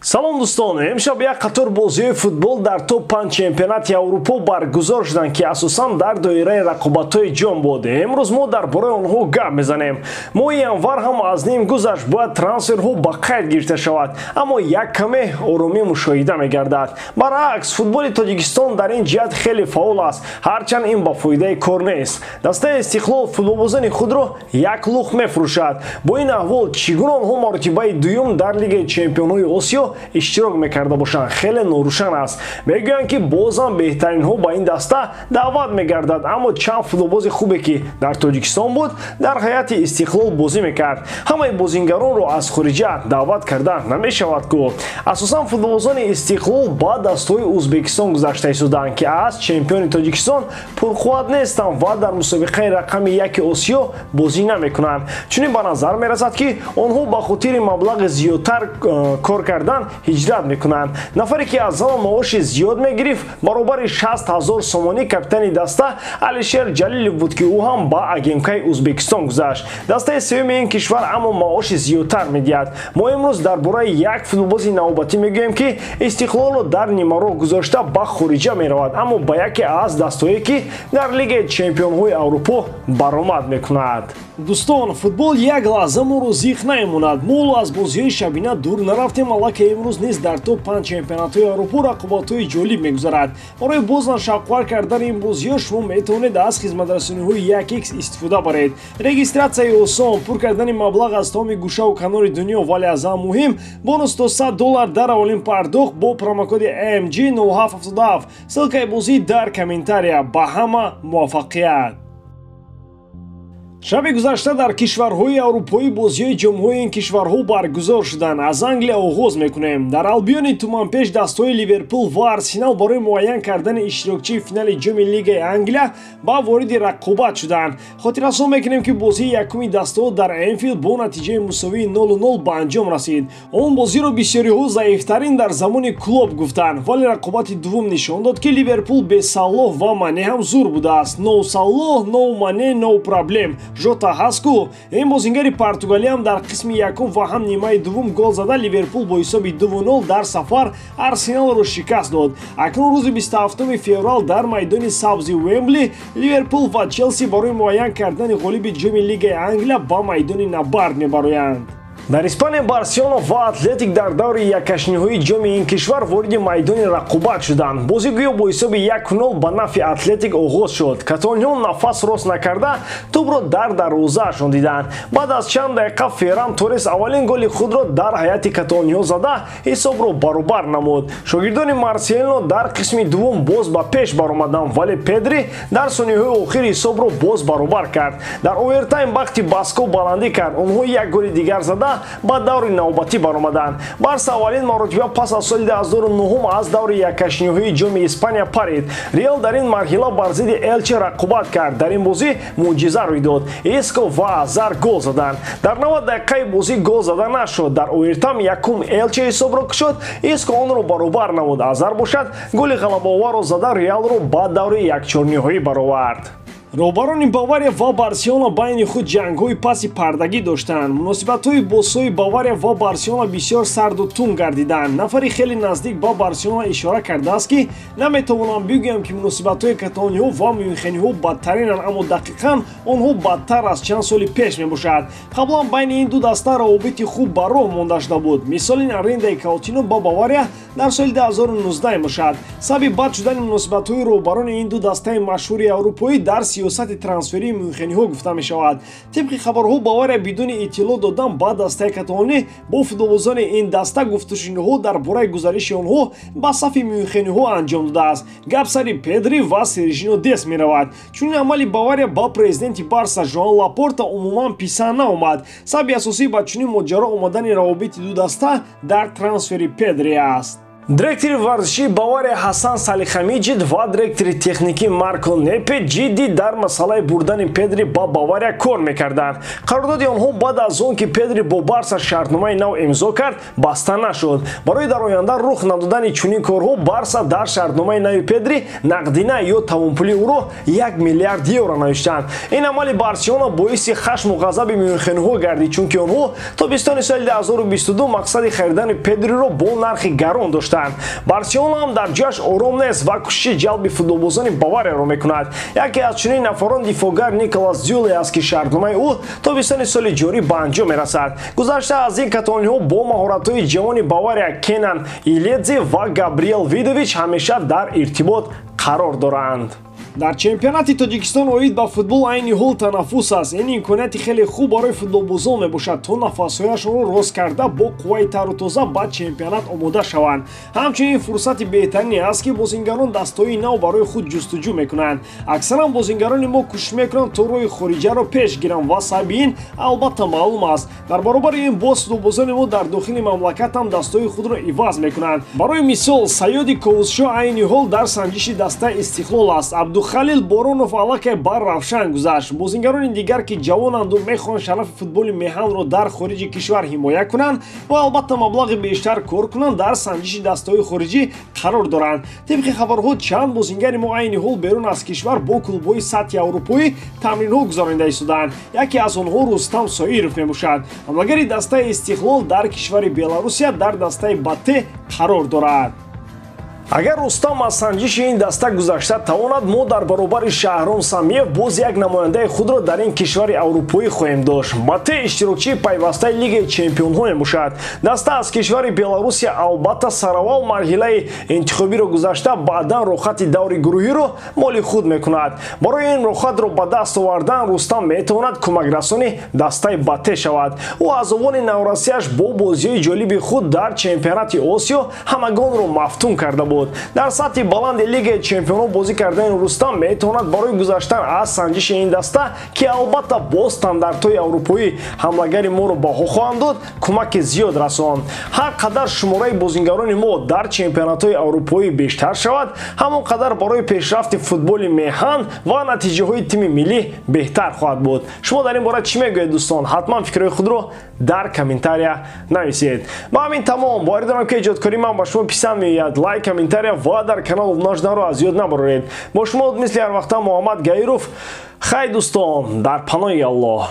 салом дӯстон, имшаб як қатор бозиҳои футбол дар топ 5 чемпионати Аврупо баргузор шуданд ки асосан дар доираи рақобатҳои ҷом буд. Имрӯз мо дар бораи онҳо гап мезанем. Моҳи январ ҳам аз ним гузашт, бояд трансферҳо ба қайд гирифта шавад, аммо як каме оромӣ мушоҳида мегардад. Баръакс, футболи Тоҷикистон дар ин ҷиҳат хеле фаъол аст, ҳарчанд ин ба фоидаи кор нест. Дастаи Истиқлол футболбозани худро як лух мефурӯшад. Бо ин аҳвол чӣ гуна онҳо маротибаи дуюм дар Лигаи Чемпионҳои Осиё иштирок мекарда бошанд хеле норӯшан аст. Мегӯянд ки бозам беҳтаринҳо ба ин даста даъват мегардад, аммо чанд футболбози хубе ки дар Тоҷикистон буд, дар ҳайати Истиқлол бозӣ мекард. Ҳамаи бозингаронро аз хориҷа даъват карда намешавад ку. Асосан футболбозони Истиқлол ба дастаҳои Узбекистон гузашта истоданд ки аз чемпиони Тоҷикистон пурқувват нестанд ва дар мусобиқаи рақами 1 Осиё бозӣ намекунанд. Чунин ба назар мерасад ки онҳо ба хотири маблағи зиёдтар кор кардан ҳиҷрат мекунанд. Нафаре ки аз замон маоши зиёд мегирифт, баробари 60 000 сомонӣ капитани даста Алишер Ҷалилов буд ки ӯ ҳам ба агенткаи Узбекистон гузашт. Дастаи сеюми ин кишвар аммо маоши зиёдтар медиҳад. Мо имрӯз дар бораи як футболбози навбатӣ мегӯем ки Истиқлолро дар нимароҳ гузошта ба хориҷа меравад, аммо ба яке аз дастаҳое ки дар Лигаи Чемпионҳои Аврупо баромад мекунад. Дӯстон, футбол як лаҳза моро зиқ намемонад. Мо аз бозиҳои шабина дур нарафтем, аллакай имрӯз низ дар топ 5 чемпионатҳои Аврупо рақобатҳои ҷолиб мегузарад. Барои бозан шавқвар кардани ин бозиҳо шумо метавонед аз хизматрасониҳои 1x истифода баред. Регистратсияи осон, пур кардани маблағ аз тамоми гӯшаву канори дунё, вале аз ҳам муҳим, бонус то $100 дар аввалин пардохт бо промокоди AMG 0777. ссилкаи бозӣ дар комментария. Ба ҳама муваффақият. шаби гузашта дар кишварҳои аврупоӣ бозиҳои ҷомҳои ин кишварҳо баргузор шуданд. Аз Англия оғоз мекунем. Дар Албиони Туманпеш дастаҳои Ливерпул ва Арсенал барои муайян кардани иштирокчии финали ҷоми Лигаи Англия ба вориди рақобат шуданд. Хотиррасон мекунем ки бозии якуми дастаҳо дар Энфилд бо натиҷаи мусовии 0-0 ба анҷом расид. Он бозиро бисёриҳо заифтарин дар замони Клоп гуфтанд, вале рақобати дуввум нишон дод ки Ливерпул бе Саллоҳ ва Мане ҳам зур будааст. No Саллоҳ, no Мане, no проблем. Жота ҳастку. Ин бозингари Португалия ҳам дар қисми якум ва ҳам нимаи дуввум гол зада Ливерпул бо ҳисоби 2-0 дар сафар Арсеналро шикаст дод. Акнун рӯзи 27 феврал дар майдони сабзи Уэмбли Ливерпул ва Челси барои муайян кардани ғолиби ҷоми Лигаи Англия ба майдони набард мебароянд. Дар Испания Барселона ва Атлетик дар даври яккашниҳои ҷоми ин кишвар вориди майдони рақобат шуданд. Бозӣ гӯё бо ҳисоби 1-0 ба нафъи Атлетик оғоз шуд. Каталониҳо нафас рост накарда тӯбро дар дарвоза шондиданд. Баъд аз чанд дақиқа Ферран Торес аввалин голи худро дар ҳайати каталониҳо зада ҳисобро баробар намуд. Шогирдони Марселино дар қисми дуввум боз ба пеш баромаданд, вале Педри дар сониҳаҳои охир ҳисобро боз баробар кард. Дар овертайм вақти Баско баландӣ кард, онҳо як голи дигар зада ба даври навбатӣ баромаданд. Барса аввалин маротиба пас аз соли 2009 аз даври яккашниҳои ҷоми Испания парид. Реал дар ин марҳила бар зидди Элче рақобат кард. Дар ин бозӣ мӯъҷиза рӯй дод. Иско ва Азар гол заданд. Дар 90 дақиқаи бозӣ гол зада нашуд. Дар овертайм якум Элче ҳисобро кушод, Иско онро баробар намуд. Азар бошад голи ғалабаоварро зада Реалро ба даври якчорниҳоӣ баровард. роҳбарони Бавария ва Барселона байни худ ҷангҳои паси пардагӣ доштанд. Муносибатҳои босои Бавария ва Барселона бисёр сарду тун гардиданд. Нафари хеле наздик ба Барселона ишора кардааст ки наметавонам бигӯям ки муносибатҳои каталониҳо ва мюнхениҳо бадтаринанд, аммо дақиқан онҳо бадтар аз чанд соли пеш мебошад. қаблан байни ин ду даста равобити хуб ба роҳ монда шуда буд. мисоли арендаи Каутино ба Бавария дар соли 2019 мебошад. сабаби бад шудани муносибатҳои роҳбарони ин ду дастаи машҳури аврупоӣ дар сиёсати трансферии мюнхениҳо гуфта мешавад. Тибқи хабарҳо Бавария бидуни иттилоъ додан ба дастаи каталонӣ бо футболбозони ин даста гуфтушуниҳо дар бораи гузариши онҳо ба сафи мюнхениҳо анҷом додааст. Гап сари Педри ва Сержино Дес меравад. Чунин амали Бавария ба президенти Барса Жоан Лапорта умуман писанд наомад. сабаби асосӣ ба чунин моҷаро омадани равобити ду даста дар трансфери Педри аст. Директори варзиши Бавария Ҳасан Салихамиҷид ва директори техникӣ Марко Непе ҷиддӣ дар масъалаи бурдани Педри ба Бавария кор мекарданд. Қарордоди онҳо баъд аз он ки Педри бо Барса шартномаи нав имзо кард, баста нашуд. Барои дар оянда рух надодани чунин корҳо Барса дар шартномаи нави Педри нақдина ё тавонпули ӯро 1 миллиард евро навиштанд. Ин амали Барселона боиси хашму ғазаби мюнхениҳо гардид, чунки онҳо тобистони соли 2022 мақсади харидани Педриро бо нархи гарон доштанд. Барселона ҳам дар ҷояш ором нест ва кӯшиши ҷалби футболбозони Баварияро мекунад. Яке аз чунин нафарон дифоъгар Николас Зюле аст ки шартномаи ӯ тобистони соли ҷорӣ ба анҷом мерасад. Гузашта аз ин катониҳо бо маҳоратҳои ҷавони Бавария Кенан Иледзе ва Габриел Видович ҳамеша дар иртибот қарор доранд. Дар чемпионати Тоҷикистон оид ба футбол айни ҳол танаффус аст. Ин имконияти хеле хуб барои футболбозон мебошад то нафасҳояшонро рост карда бо қувваи тару тоза ба чемпионат омода шаванд. Ҳамчунин фурсати беҳтарине аст ки бозингарон дастҳои нав барои худ ҷустуҷӯ мекунанд. Аксаран бозингарони мо кӯшиш мекунанд то роҳи хориҷаро пеш гиранд ва сабаби ин албатта маълум аст. Дар баробари ин боз футболбозони мо дар дохили мамлакат ҳам дастҳои худро иваз мекунанд. Барои мисол Саёди Ковусшо айни ҳол дар санҷиши дастаи Истиқлол аст. Халил Боронов аллакай бар равшан гузашт. Бозингарони дигар ки ҷавонанду мехоҳанд шарафи футболи меҳанро дар хориҷи кишвар ҳимоя кунанд ва албатта маблағи бештар кор кунанд дар санҷиши дастҳои хориҷӣ қарор доранд. Тибқи хабарҳо чанд бозингари мо айни ҳол берун аз кишвар бо клубҳои сатҳи аврупоӣ тамринҳо гузаронида истодаанд. Яке аз онҳо Рустам Соиров мебошад. Ҳамлагари дастаи Истиқлол дар кишвари Беларусия дар дастаи Б қарор дорад. Агар Рустам аз санҷиши ин даста гузашта тавонад, мо дар баробари Шаҳром Самиев боз як намояндаи худро дар ин кишвари аврупоӣ хоҳем дошт. Бате иштирокчии пайвастаи Лигаи Чемпионҳо мебошад. Даста аз кишвари Беларусия албатта сараввал марҳилаи интихобиро гузашта, баъдан рохати даври гурӯҳиро моли худ мекунад. Барои ин рохатро ба даст овардан Рустам метавонад кӯмакрасони дастаи Бате шавад. ӯ аз овони наврасияш бо бозиҳои ҷолиби худ дар чемпионати Осиё ҳамагонро мафтун карда буд. Дар сатҳи баланди Лигаи Чемпионҳо бозӣ кардани Рустам метавонад барои гузаштан аз санҷиши ин даста, ки албатта бо стандартҳои аврупоӣ ҳамлагари моро баҳо хоҳанд дод, кӯмаки зиёд расонд. Ҳар қадар шумораи бозингарони мо дар чемпионатҳои аврупоӣ бештар шавад, ҳамон қадар барои пешрафти футболи меҳан ва натиҷаҳои тими миллӣ беҳтар хоҳад буд. Шумо дар ин бора чӣ мегӯед дӯстон? Ҳатман фикрҳои худро дар комментария нависед. Ба ҳамин тамом, боварӣ дорам ки эҷодкории ман ба шумо писанд меояд. Лайк, комментария ва дар канал обуна шуданро аз ёд набароред. Бо шумо мисли ҳар вақта Муҳаммад Гаиров. Хай дӯстон, дар паноҳи Аллоҳ.